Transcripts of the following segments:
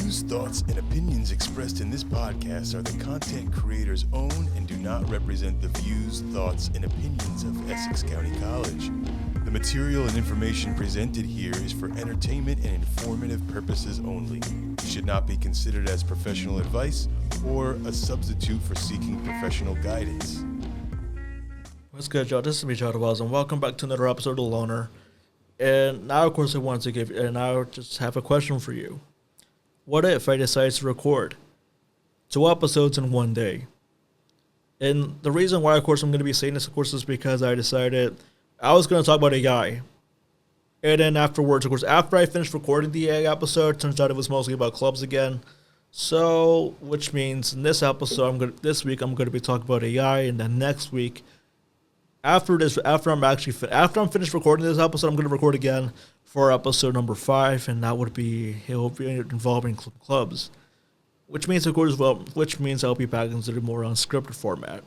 views, thoughts, and opinions expressed in this podcast are the content creator's own and do not represent the views, thoughts, and opinions of Essex County College. The material and information presented here is for entertainment and informative purposes only. It should not be considered as professional advice or a substitute for seeking professional guidance. What's good, y'all? This is me, Jon Inahuazo, and welcome back to another episode of LONER. And now, of course, I just have a question for you. What if I decide to record 2 episodes in one day? And the reason why, of course, I'm going to be saying this, of course, is because I decided I was going to talk about AI. And then afterwards, of course, after I finished recording the AI episode, turns out it was mostly about clubs again. So, which means in this episode, this week, I'm going to be talking about AI, and then next week, after I'm finished recording this episode, I'm going to record again for episode number 5, and that would be involving clubs, which means I'll be back into the more unscripted format.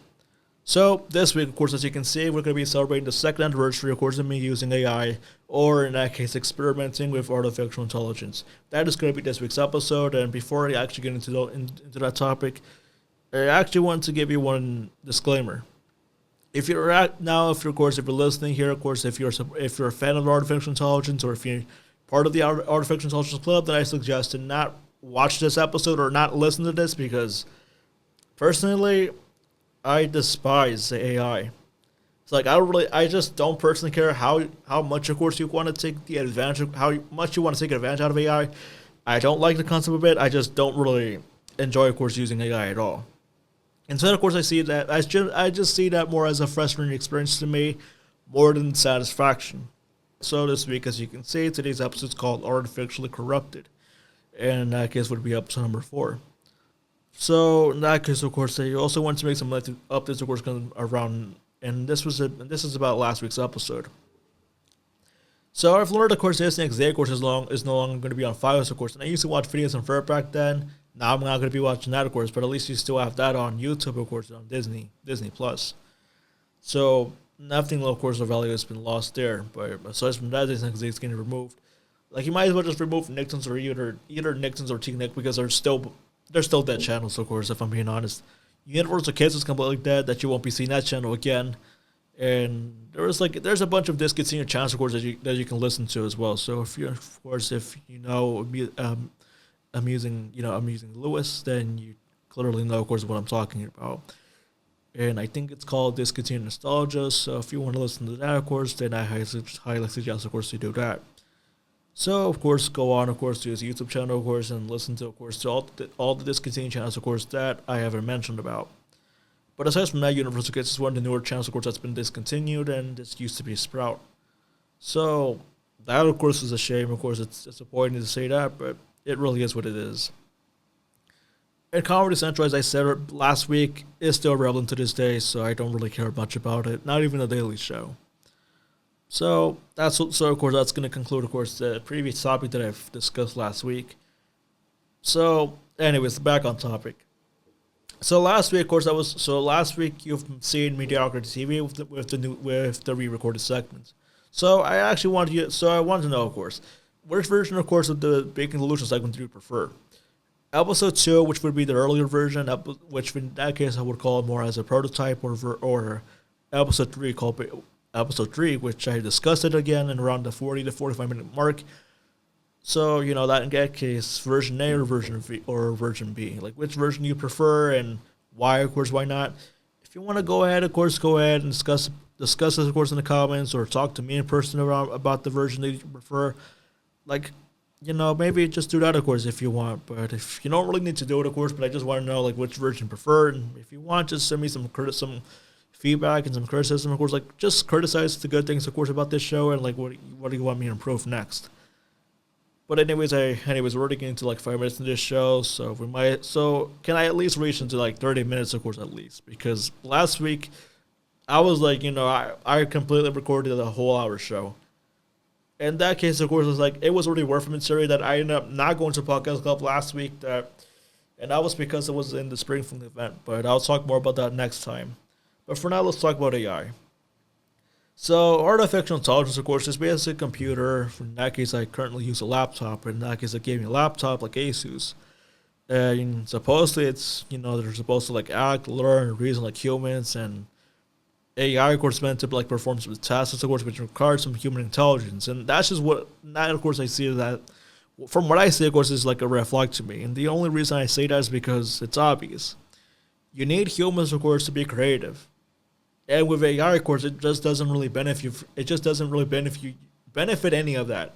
So this week, of course, as you can see, we're going to be celebrating the 2nd anniversary, of course, of me using AI, or in that case, experimenting with artificial intelligence. That is going to be this week's episode, and before I actually get into that topic, I actually want to give you one disclaimer. If you're listening here, of course, if you're a fan of artificial intelligence, or if you're part of the artificial intelligence club, then I suggest to not watch this episode or not listen to this, because personally, I despise the AI. It's like I just don't personally care how much, of course, you want to take advantage out of AI. I don't like the concept of it. I just don't really enjoy, of course, using AI at all. Instead, of course, I just see that more as a frustrating experience to me, more than satisfaction. So this week, as you can see, today's episode is called Artificially Corrupted, and in that case would be episode number 4. So in that case, of course, I also want to make some updates, of course, around, and this is about last week's episode. So I've learned, of course, this next day, of course, is no longer going to be on Fios, of course, and I used to watch videos on Vert back then. Now I'm not going to be watching that, of course, but at least you still have that on YouTube, of course, on Disney Plus. So nothing, of course, of value has been lost there. But aside from that, it's getting removed. Like, you might as well just remove Nixon's or either Nixon's or T-Nick, because they're still dead channels, of course, if I'm being honest. Universal Kids is completely dead, that you won't be seeing that channel again. And there's a bunch of discontinued channels, of course, that you can listen to as well. So if you know Amusing Lewis, then you clearly know, of course, what I'm talking about. And I think it's called Discontinued Nostalgia, so if you want to listen to that, of course, then I highly suggest, of course, to do that. So, of course, go on, of course, to his YouTube channel, of course, and listen to, of course, to all the discontinued channels, of course, that I haven't mentioned about. But aside from that, Universal Kids is one of the newer channels, of course, that's been discontinued, and this used to be Sprout. So, that, of course, is a shame. Of course, it's disappointing to say that, but it really is what it is. And Comedy Central, as I said last week, is still relevant to this day, so I don't really care much about it. Not even The Daily Show. So of course, that's going to conclude, of course, the previous topic that I've discussed last week. So, anyways, back on topic. So last week, of course, last week you've seen Mediocrity TV with the re-recorded segments. So I wanted to know, of course, which version, of course, of the Baking Illusion segment do you prefer? Episode 2, which would be the earlier version, which in that case I would call it more as a prototype, or episode 3, which I discussed it again in around the 40 to 45 minute mark. So, that in that case, version A or version B. Like, which version you prefer and why, of course, why not? If you want to go ahead, of course, go ahead and discuss this, of course, in the comments, or talk to me in person about the version that you prefer. Like, maybe just do that, of course, if you want. But if you don't really need to do it, of course, but I just want to know, like, which version you prefer. And if you want, just send me some feedback and some criticism, of course. Like, just criticize the good things, of course, about this show, and, like, what do you want me to improve next. But anyways, we're already getting to, like, 5 minutes into this show, so can I at least reach into, like, 30 minutes, of course, at least? Because last week, I was like, I completely recorded a whole hour show. In that case, of course, it was already worth it, Siri, that I ended up not going to Podcast Club last week, and that was because it was in the spring from the event, but I'll talk more about that next time. But for now, let's talk about AI. So, artificial intelligence, of course, is basically a computer. In that case, I currently use a laptop, and in that case, I gave me a laptop like Asus. And supposedly it's, they're supposed to like act, learn, reason like humans, and AI of course meant to like perform some tasks of course which require some human intelligence. And that's just what that of course I see that from what I see of course is like a red flag to me. And the only reason I say that is because it's obvious. You need humans of course to be creative. And with AI of course it just doesn't really benefit you, benefit any of that.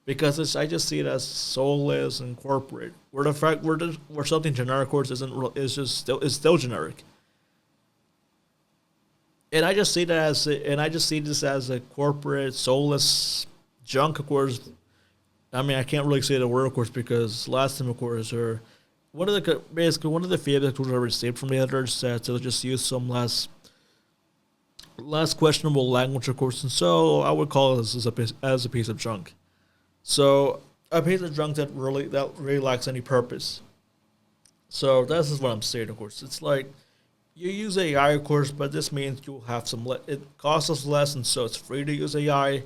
Because I just see it as soulless and corporate. Where the fact where something generic course is still generic. And I just see this as a corporate soulless junk of course. I mean I can't really say the word of course because last time of course or one of the feedback I received from the editors said to just use some less questionable language of course, and so I would call this as a piece of junk. So a piece of junk that really lacks any purpose. So this is what I'm saying. Of course, it's like you use AI, of course, but this means you'll have it costs us less, and so it's free to use AI,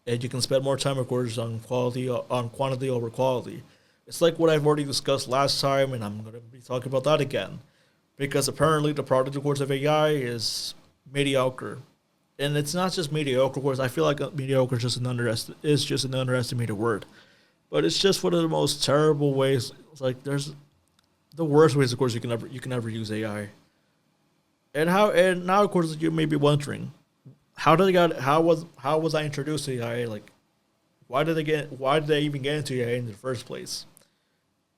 and you can spend more time, of course, on quantity over quality. It's like what I've already discussed last time, and I'm going to be talking about that again, because apparently the product, of course, of AI is mediocre. And it's not just mediocre, of course. I feel like mediocre is just an underestimated word. But it's just one of the most terrible ways. It's like there's the worst ways, of course, you can ever use AI. And now, of course, you may be wondering, how was I introduced to AI? Like, why did they even get into AI in the first place?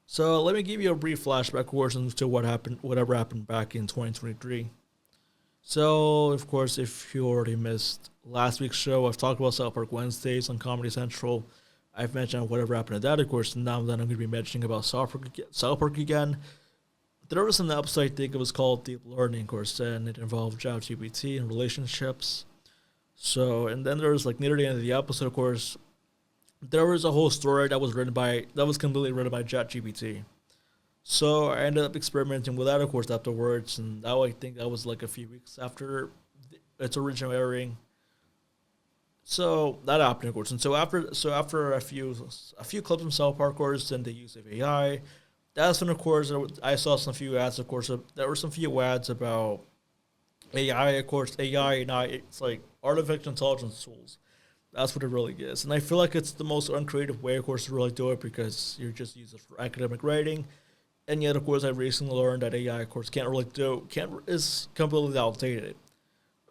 So let me give you a brief flashback, of course, into whatever happened back in 2023. So, of course, if you already missed last week's show, I've talked about South Park Wednesdays on Comedy Central. I've mentioned whatever happened to that, of course, and now that I'm going to be mentioning about South Park again. There was an episode, I think it was called Deep Learning, of course, and it involved ChatGPT and relationships. So, and then there was, like, near the end of the episode, of course, there was a whole story that was completely written by ChatGPT. So I ended up experimenting with that, of course, afterwards, and now I think that was like a few weeks after its original airing. So that happened, of course, and so after a few clips from South Park, of course, and the use of AI, that's when, of course, I saw some few ads, of course. There were some few ads about AI, of course, AI, and it's like artificial intelligence tools. That's what it really is, and I feel like it's the most uncreative way, of course, to really do it because you're just using it for academic writing. And yet, of course, I recently learned that AI, of course, is completely outdated.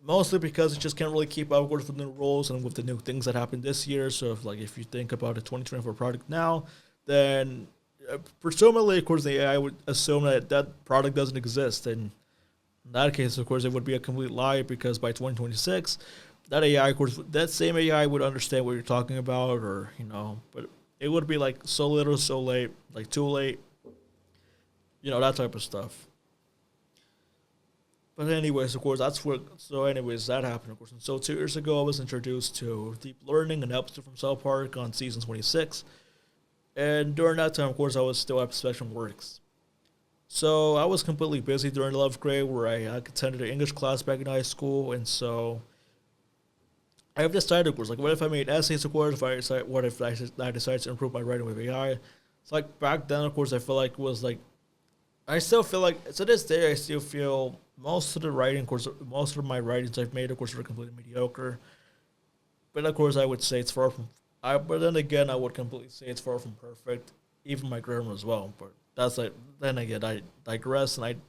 Mostly because it just can't really keep up with the new rules and with the new things that happened this year. So, if you think about a 2024 product now, then presumably, of course, the AI would assume that product doesn't exist. And in that case, of course, it would be a complete lie because by 2026, that AI, of course, that same AI would understand what you're talking about, or but it would be like so little, so late, like too late. That type of stuff. But anyways, of course, that happened, of course. And so 2 years ago, I was introduced to Deep Learning, an episode from South Park on season 26. And during that time, of course, I was still at Spectrum Works. So I was completely busy during 11th grade where I attended an English class back in high school. And so I've decided, of course, like, what if I made essays, of course, what if I decided to improve my writing with AI? It's like back then, of course, I feel like it was like, I still feel like, to this day, I still feel most of my writings I've made, of course, are completely mediocre. But, of course, I would say it's far from, but then again, I would completely say it's far from perfect, even my grammar as well. But that's like, then again, I digress, and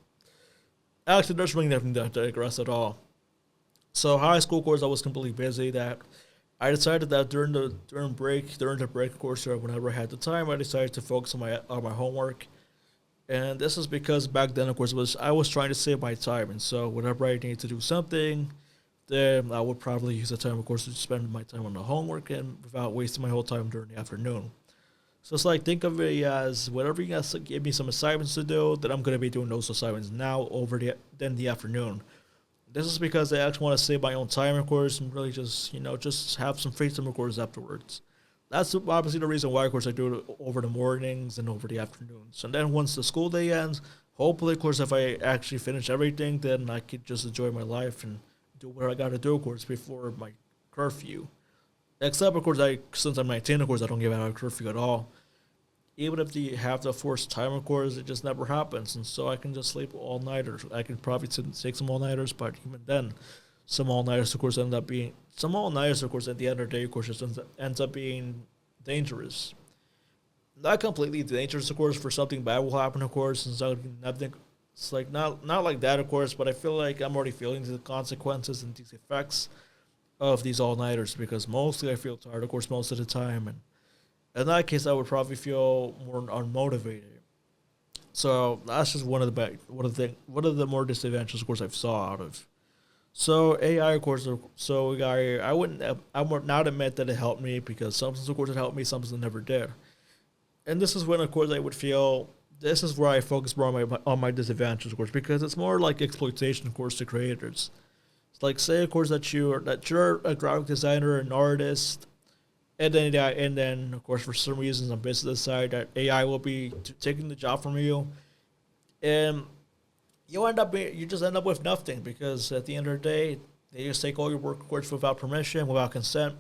actually, there's really nothing to digress at all. So, high school, of course, I was completely busy that I decided that during the break, of course, or whenever I had the time, I decided to focus on my homework. And this is because back then, of course, I was trying to save my time. And so whenever I needed to do something, then I would probably use the time, of course, to spend my time on the homework and without wasting my whole time during the afternoon. So it's like, think of it as whenever you guys give me some assignments to do, then I'm going to be doing those assignments now than the afternoon. This is because I actually want to save my own time, of course, and really just have some free time, of course, afterwards. That's obviously the reason why, of course, I do it over the mornings and over the afternoons. And then once the school day ends, hopefully, of course, if I actually finish everything, then I could just enjoy my life and do what I got to do, of course, before my curfew. Except, of course, since I'm 19, of course, I don't give out a curfew at all. even if you have the forced time, of course, it just never happens. And so I can just sleep all nighters. I can probably take some all nighters, but even then, some all nighters, of course, end up being some all nighters, of course, at the end of the day, of course, just ends up being dangerous. Not completely dangerous, of course, for something bad will happen, of course, and so nothing. It's like not like that, of course, but I feel like I'm already feeling the consequences and these effects of these all nighters because mostly I feel tired, of course, most of the time, and in that case, I would probably feel more unmotivated. So that's just one of the more disadvantages, of course, I've saw out of. So AI, of course, I would not admit that it helped me because sometimes, of course, it helped me, sometimes it never did. And this is when, of course, I would feel this is where I focus more on my disadvantages, of course, because it's more like exploitation, of course, to creators. It's like say, of course, that you're a graphic designer, an artist, and then of course for some reasons on business side that AI will be taking the job from you, and you just end up with nothing because at the end of the day they just take all your work of course without permission, without consent,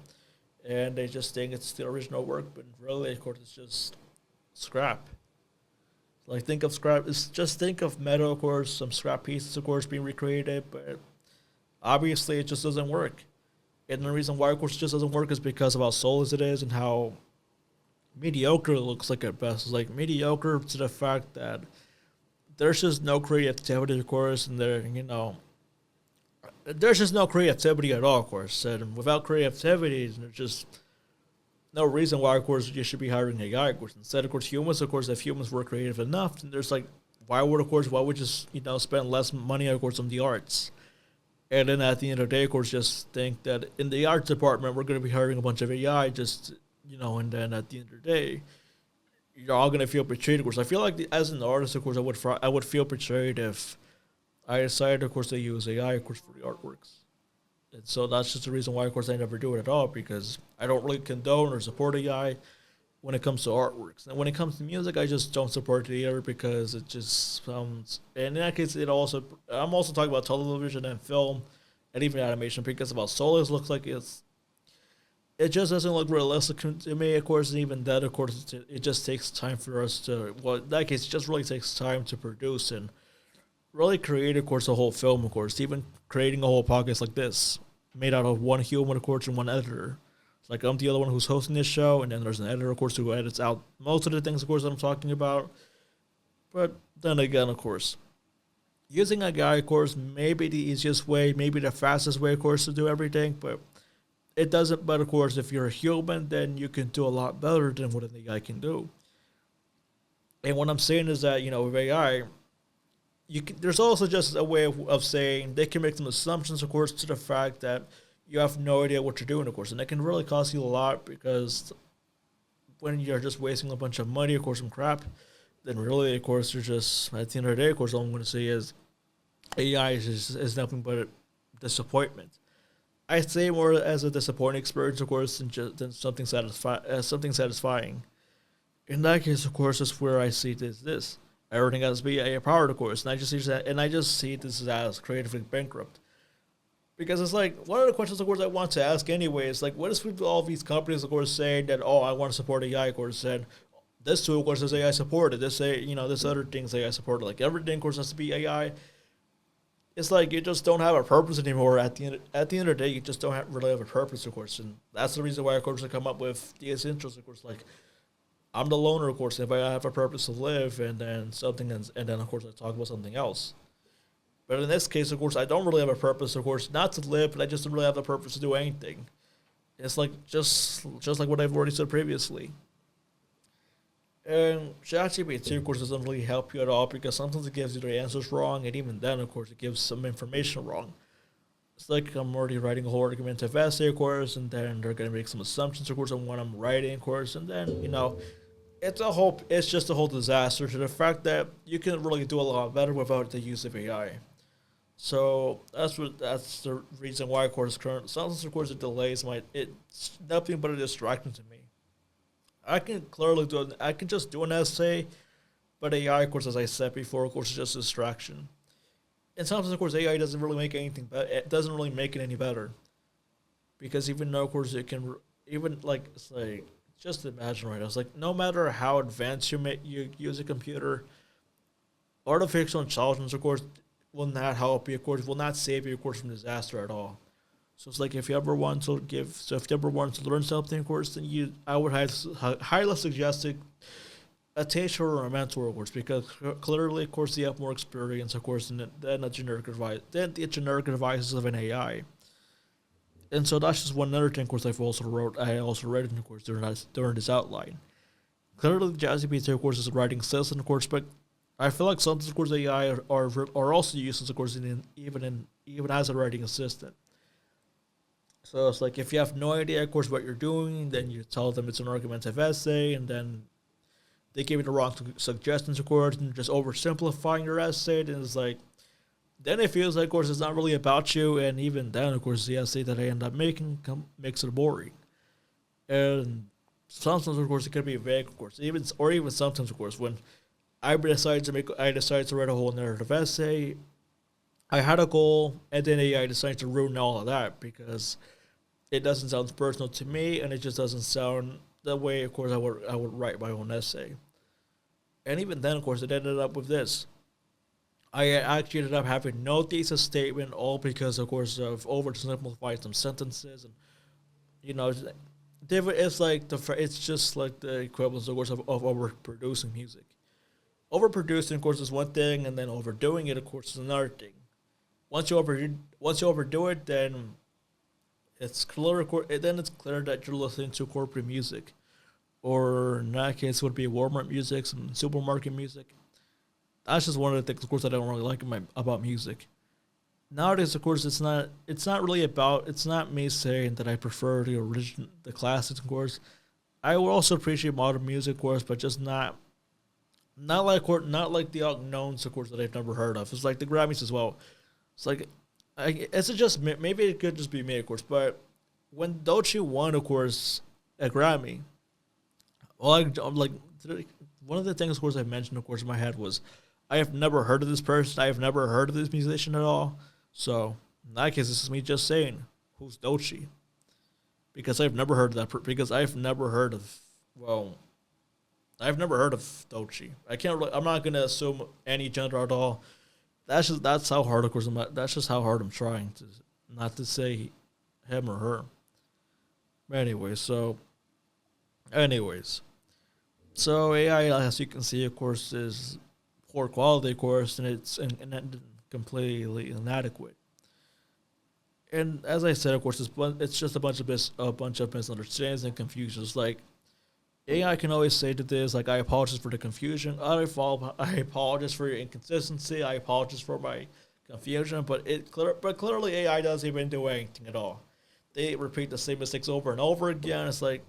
and they just think it's the original work, but really of course it's just scrap. Like think of scrap. It's just think of metal, of course, some scrap pieces, of course, being recreated, but obviously it just doesn't work. And the reason why, of course, it just doesn't work is because of how soulless it is and how mediocre it looks like at best. It's like mediocre to the fact that there's just no creativity, of course, and there's just no creativity at all, of course. And without creativity, there's just no reason why, of course, you should be hiring a guy, of course. Instead, of course, humans, of course, if humans were creative enough, then there's like, why would just, spend less money, of course, on the arts? And then at the end of the day, of course, just think that in the arts department, we're going to be hiring a bunch of AI and then at the end of the day, you're all going to feel betrayed, of course. I feel like as an artist, of course, I would feel betrayed if I decided, of course, to use AI, of course, for the artworks. And so that's just the reason why, of course, I never do it at all, because I don't really condone or support AI when it comes to artworks. And when it comes to music, I just don't support it either because it just sounds. And in that case, I'm also talking about television and film and even animation because of how soulless looks like it just doesn't look realistic to me, of course, and even that, of course, it just takes time for us to. Well, in that case, it just really takes time to produce and really create, of course, a whole film, of course, even creating a whole podcast like this, made out of one human, of course, and one editor. It's like I'm the other one who's hosting this show, and then there's an editor, of course, who edits out most of the things, of course, that I'm talking about. But then again, of course, using a guy, of course, may be the easiest way, maybe the fastest way, of course, to do everything, but it doesn't. But, of course, if you're a human, then you can do a lot better than what an AI can do. And what I'm saying is that, with AI, there's also just a way of saying they can make some assumptions, of course, to the fact that you have no idea what you're doing, of course, and it can really cost you a lot because when you're just wasting a bunch of money, of course, on crap, then really, of course, you're just, at the end of the day, of course, all I'm going to say is AI is nothing but a disappointment. I say more as a disappointing experience, of course, than something satisfying. In that case, of course, is where I see this. Everything has to be AI powered, of course, and I just see this as creatively bankrupt. Because it's like, one of the questions, of course, I want to ask anyway is like, what is with all these companies, of course, saying that, oh, I want to support AI, of course, and this tool, of course, is AI supported. This other thing's AI supported. Like, everything, of course, has to be AI. It's like you just don't have a purpose anymore. At the end of the day, you just don't really have a purpose, of course, and that's the reason why, of course, I come up with the essentials, of course, like, I'm the loner, of course, if I have a purpose to live, and then of course, I talk about something else. But in this case, of course, I don't really have a purpose, of course, not to live, but I just don't really have the purpose to do anything. It's like just like what I've already said previously. And ChatGPT, of course, doesn't really help you at all because sometimes it gives you the answers wrong, and even then, of course, it gives some information wrong. It's like I'm already writing a whole argumentative essay, of course, and then they're going to make some assumptions, of course, on what I'm writing, of course, and then, it's just a whole disaster to the fact that you can really do a lot better without the use of AI. So that's the reason why, of course, sometimes, of course, it delays it's nothing but a distraction to me. I can just do an essay, but AI, of course, as I said before, of course, is just a distraction. And sometimes, of course, AI doesn't really make anything, but it doesn't really make it any better. Because even though, of course, it can, even like, it's like, just imagine right now. It's like no matter how advanced you use a computer, artificial intelligence, of course, will not help you. Of course, will not save you, of course, from disaster at all. So it's like if you ever want to if you ever want to learn something, of course, then I would highly suggest a teacher or a mentor, of course, because clearly, of course, they have more experience, of course, than the generic devices of an AI. And so that's just one other thing, of course, I also read it, of course, during this outline. Clearly, ChatGPT, of course, is a writing assistant, of course, but I feel like sometimes, of course, AI are also useless, of course, even as a writing assistant. So it's like if you have no idea, of course, what you're doing, then you tell them it's an argumentative essay, and then they give you the wrong suggestions, of course, and just oversimplifying your essay. And it's like, then it feels like, of course, it's not really about you. And even then, of course, the essay that I end up making makes it boring. And sometimes, of course, it can be vague, of course, even sometimes, of course, when I decided to write a whole narrative essay. I had a goal, and then AI decided to ruin all of that because it doesn't sound personal to me, and it just doesn't sound the way, of course, I would write my own essay. And even then, of course, it ended up with this. I actually ended up having no thesis statement, all because, of course, of oversimplifying some sentences, and you know, it's just like the equivalent, of course, of overproducing music. Overproducing, of course, is one thing, and then overdoing it, of course, is another thing. Once you overdo it, then it's clear. Then it's clear that you're listening to corporate music, or in that case, would be Walmart music, some supermarket music. That's just one of the things, of course, that I don't really like about music. Nowadays, of course, it's not. It's not really about. It's not me saying that I prefer the classics, of course. I will also appreciate modern music, of course, but just not like the unknowns, of course, that I've never heard of. It's like the Grammys as well. It's like, is it just maybe it could just be me, of course, but when Doechii won, of course, a Grammy, well, I'm like one of the things, of course, I mentioned, of course, in my head was, I have never heard of this person. I have never heard of this musician at all. So in that case, this is me just saying, who's Doechii? Because I've never heard of that. Because I've never heard of I've never heard of Doechii. I'm not gonna assume any gender at all. That's how hard, of course. That's just how hard I'm trying to not to say him or her. Anyways, so AI, as you can see, of course, is poor quality, of course, and it's completely inadequate. And as I said, of course, it's just a bunch of misunderstandings and confusions. Like, AI can always say to this, like, I apologize for the confusion. I apologize for your inconsistency. I apologize for my confusion. But clearly AI doesn't even do anything at all. They repeat the same mistakes over and over again. It's like,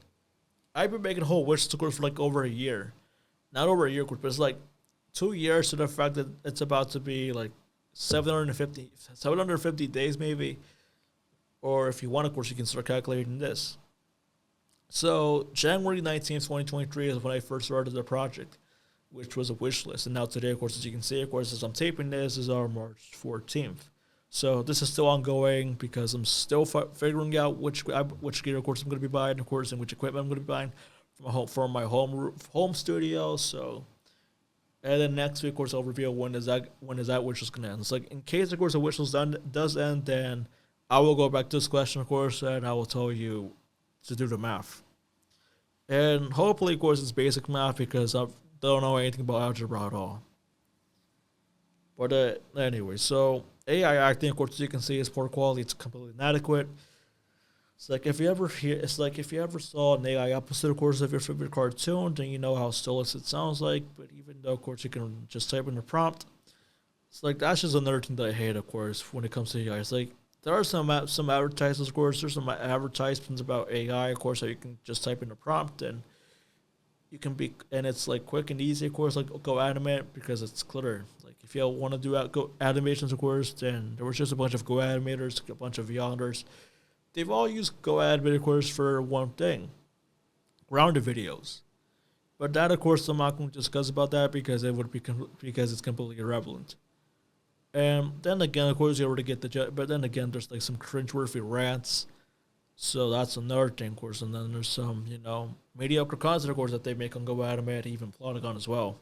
I've been making whole wish scores for like over a year. Not over a year, but it's like 2 years to the fact that it's about to be like 750 days maybe. Or if you want, of course, you can start calculating this. So January 19th, 2023 is when I first started the project, which was a wish list. And now today, of course, as you can see, of course, as I'm taping this, is our March 14th. So this is still ongoing because I'm still figuring out which gear, of course, I'm going to be buying, of course, and which equipment I'm going to be buying from my home studio. So, and then next week, of course, I'll reveal when is that wish list going to end. It's like, in case, of course, the wish list does end, then I will go back to this question, of course, and I will tell you to do the math. And hopefully, of course, it's basic math because I don't know anything about algebra at all. But anyway, so AI acting, of course, as you can see, is poor quality. It's completely inadequate. It's like if you ever saw an AI episode, of course, of your favorite cartoon, then you know how soulless it sounds like. But even though, of course, you can just type in the prompt, it's like that's just another thing that I hate, of course, when it comes to AI. It's like there are some advertisements, of course. There's some advertisements about AI, of course, that you can just type in the prompt and and it's like quick and easy, of course, like Go Animate because it's clear. Like if you want to do Go animations, of course, then there was just a bunch of Go animators, a bunch of Yonders. They've all used Go Animate, of course, for one thing: grounded videos. But that, of course, I'm not going to discuss about that because because it's completely irrelevant. And then again, of course, you already get but then again, there's like some cringeworthy rants. So that's another thing, of course. And then there's some, mediocre content, of course, that they make on GoAnimate, even Plotagon as well,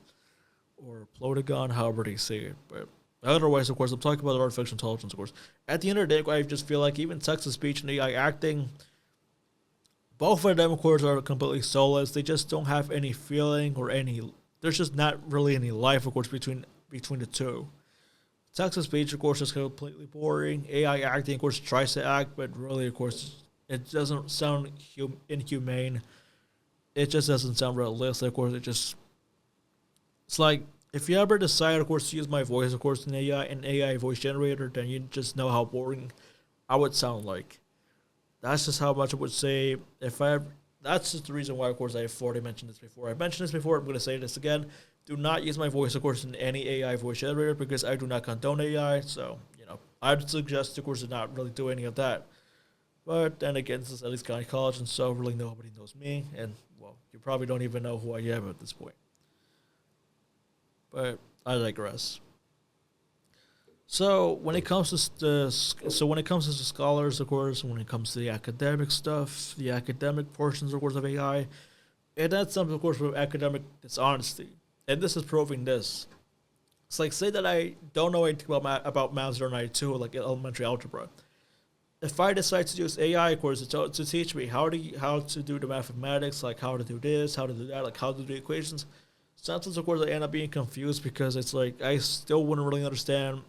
or Plotagon, however they say it. But otherwise, of course, I'm talking about artificial intelligence, of course. At the end of the day, I just feel like even text to speech and AI acting, both of them, of course, are completely soulless. They just don't have any feeling or any. There's just not really any life, of course, between the two. Text to speech, of course, is completely boring. AI acting, of course, tries to act, but really, of course, it doesn't sound inhumane. It just doesn't sound realistic, of course. It's like, if you ever decide, of course, to use my voice, of course, in an AI voice generator, then you just know how boring I would sound like. That's just how much I would say. That's just the reason why, of course, I've already mentioned this before. I've mentioned this before. I'm going to say this again. Do not use my voice, of course, in any AI voice generator because I do not condone AI. So, I'd suggest, of course, to not really do any of that. But then again, this is Essex County College, and so really nobody knows me. And, well, you probably don't even know who I am at this point. But I digress. So when it comes to the scholars, of course, when it comes to the academic stuff, the academic portions, of course, of AI, it has something, of course, with academic dishonesty, and this is proving this. It's like, say that I don't know anything about Math 092, like elementary algebra. If I decide to use AI, of course, to teach me how to do the mathematics, like how to do this, how to do that, like how to do the equations, sometimes, of course, I end up being confused because it's like I still wouldn't really understand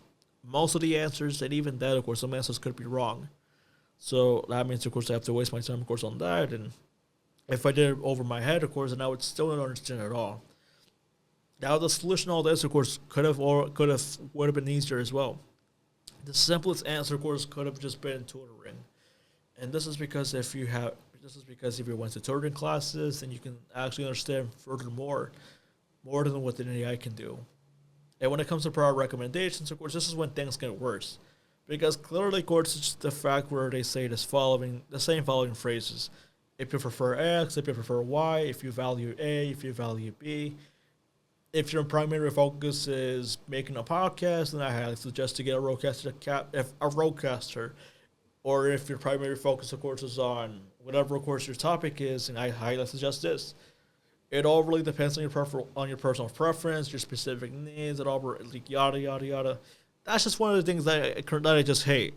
most of the answers, and even that, of course, some answers could be wrong. So that means, of course, I have to waste my time, of course, on that. And if I did it over my head, of course, then I would still not understand at all. Now, the solution to all this, of course, would have been easier as well. The simplest answer, of course, could have just been tutoring. And this is because if you went to tutoring classes, then you can actually understand furthermore more than what an AI can do. And when it comes to prior recommendations, of course, this is when things get worse. Because clearly, of course, it's the fact where they say the same following phrases. If you prefer X, if you prefer Y, if you value A, if you value B. If your primary focus is making a podcast, then I highly suggest to get a roadcaster. Or if your primary focus, of course, is on whatever, of course, your topic is, and I highly suggest this. It all really depends on your personal preference, your specific needs, and all like yada yada yada. That's just one of the things that I just hate.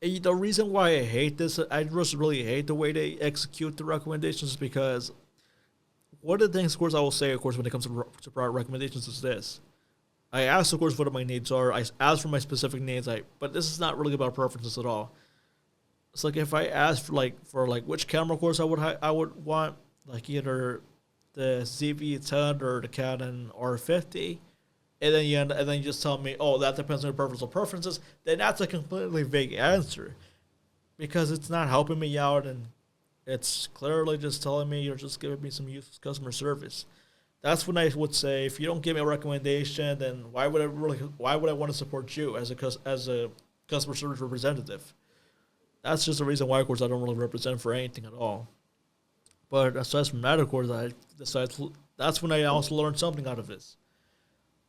And the reason why I hate this, I just really hate the way they execute the recommendations, is because one of the things, of course, I will say, of course, when it comes to prior recommendations is this. I ask, of course, what my needs are. I ask for my specific needs, but this is not really about preferences at all. It's like if I ask for which camera course I would want, like either the ZV-10 or the Canon R50, and then you just tell me, oh, that depends on your personal preferences, then that's a completely vague answer, because it's not helping me out, and it's clearly just telling me you're just giving me some useless customer service. That's when I would say, if you don't give me a recommendation, then why would I want to support you as a customer service representative? That's just the reason why, of course, I don't really represent for anything at all. But aside from that, of course, that's when I also learned something out of this.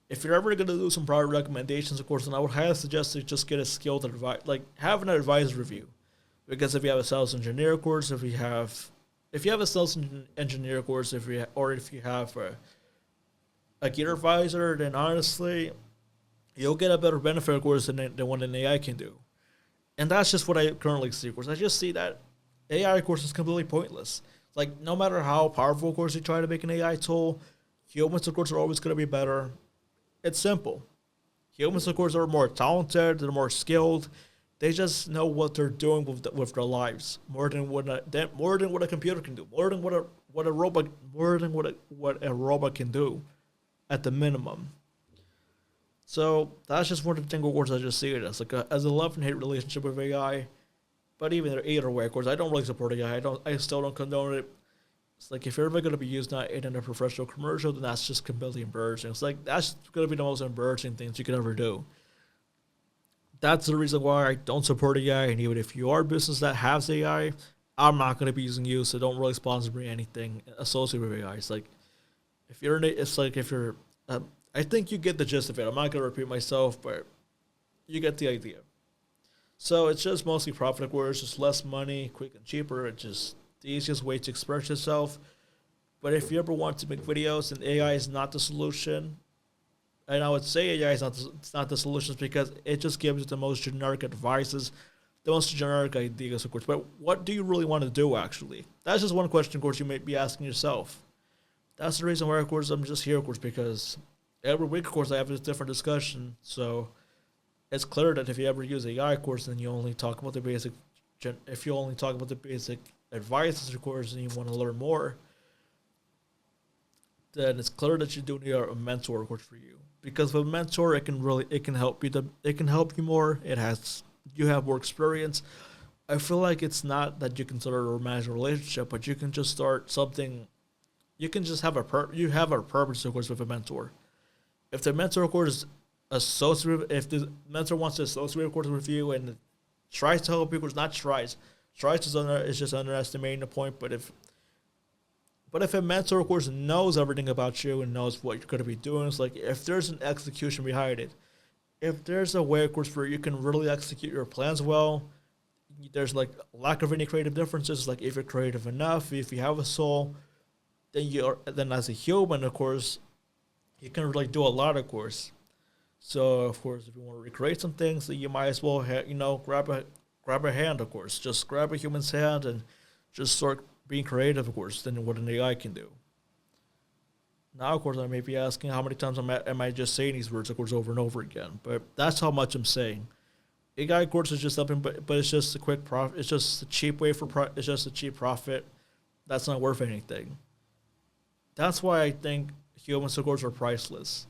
If you're ever going to do some product recommendations, of course, then I would highly suggest to just get a skilled advice, like have an advisor review. Because if you have a sales engineer course, if you have a sales engineer course, if you have a gear advisor, then honestly, you'll get a better benefit, of course, than what an AI can do. And that's just what I currently see, of course. I just see that AI, of course, is completely pointless. Like, no matter how powerful, of course, you try to make an AI tool, humans, of course, are always going to be better. It's simple. Humans, of course, are more talented, they're more skilled. They just know what they're doing with their lives more than what a computer can do, more than what a robot can do, at the minimum. So that's just one of the things, of course, I just see it as as a love and hate relationship with AI. But either way, of course, I don't really support AI. I still don't condone it. It's like, if you're ever going to be used in a professional commercial, then that's just completely embarrassing. It's like, that's going to be the most embarrassing things you could ever do. That's the reason why I don't support AI. And even if you are a business that has AI, I'm not going to be using you. So don't really sponsor me anything associated with AI. It's like, I think you get the gist of it. I'm not going to repeat myself, but you get the idea. So it's just mostly profit, where it's just less money, quick and cheaper. It just the easiest way to express yourself. But if you ever want to make videos and AI is not the solution, and I would say AI is it's not the solution because it just gives you the most generic advices, the most generic ideas, of course. But what do you really want to do, actually? That's just one question, of course, you may be asking yourself. That's the reason why, of course, I'm just here, of course, because every week, of course, I have a different discussion. So it's clear that if you ever use AI, of course, then you only talk about the basic. If you only talk about the basic advices, of course, and you want to learn more, then it's clear that you do need a mentor, of course, for you. Because with a mentor, it can help you more. You have more experience. I feel like it's not that you can start a romantic relationship, but you can just start something. You can just have a purpose, of course, with a mentor. If the mentor, of course, if the mentor wants to associate, of course, with you and tries to help you, of course, not tries is just underestimating the point. But if a mentor, of course, knows everything about you and knows what you're going to be doing, it's like if there's an execution behind it, if there's a way, of course, where you can really execute your plans well, there's like lack of any creative differences. Like if you're creative enough, if you have a soul, then as a human, of course, you can really do a lot, of course. So, of course, if you want to recreate some things, then you might as well, grab a hand, of course. Just grab a human's hand and just start being creative, of course, than what an AI can do. Now, of course, I may be asking how many times am I just saying these words, of course, over and over again. But that's how much I'm saying. AI, of course, is just something, but it's just a quick profit. It's just a cheap way it's just a cheap profit. That's not worth anything. That's why I think humans, of course, are priceless.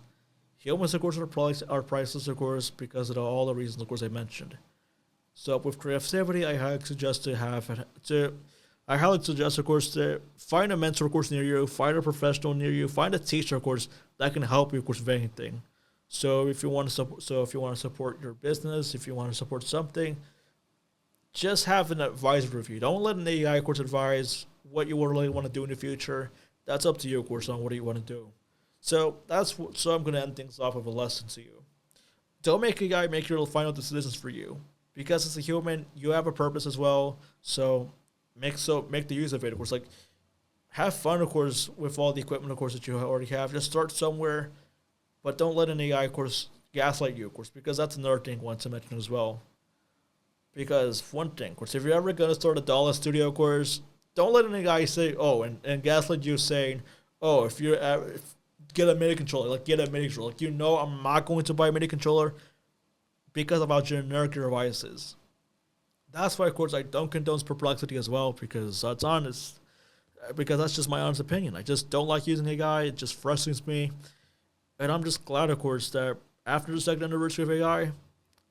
Humans, of course, are priceless, of course, because of all the reasons, of course, I mentioned. So with creativity, I highly suggest, of course, to find a mentor, of course, near you, find a professional near you, find a teacher, of course, that can help you, of course, with anything. So if you want to support your business, if you want to support something, just have an advisor with you. Don't let an AI, of course, advise what you really want to do in the future. That's up to you, of course, on what do you want to do. So I'm going to end things off with a lesson to you. Don't make AI make your final decisions for you, because as a human, you have a purpose as well. So make the use of it. Of course, like have fun, of course, with all the equipment, of course, that you already have. Just start somewhere, but don't let an AI, of course, gaslight you, of course, because that's another thing I want to mention as well. Because one thing, of course, if you're ever going to start a dollar studio, of course, don't let an AI say, and gaslight you saying, if get a MIDI controller, Like, I'm not going to buy a MIDI controller because of how generic your device is. That's why, of course, I don't condone perplexity as well, because that's honest. Because that's just my honest opinion. I just don't like using AI. It just frustrates me. And I'm just glad, of course, that after the second anniversary of AI,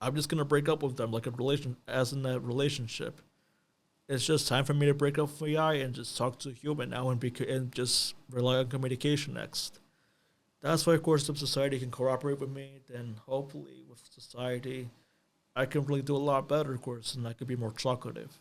I'm just going to break up with them like as in a relationship. It's just time for me to break up with AI and just talk to a human now and just rely on communication next. That's why, of course, if society can cooperate with me, then hopefully with society, I can really do a lot better, of course, and I could be more talkative.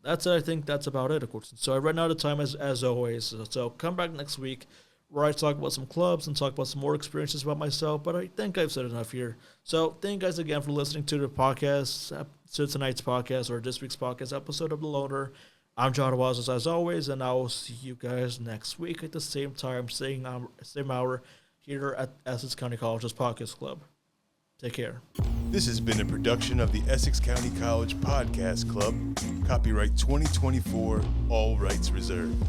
I think that's about it, of course. So I ran out of time as always. So come back next week where I talk about some clubs and talk about some more experiences about myself, but I think I've said enough here. So thank you guys again for listening to the podcast, to tonight's podcast or this week's podcast episode of The Loner. I'm Jon Inahuazo as always, and I will see you guys next week at the same time, same hour, here at Essex County College's Podcast Club. Take care. This has been a production of the Essex County College Podcast Club. Copyright 2024, all rights reserved.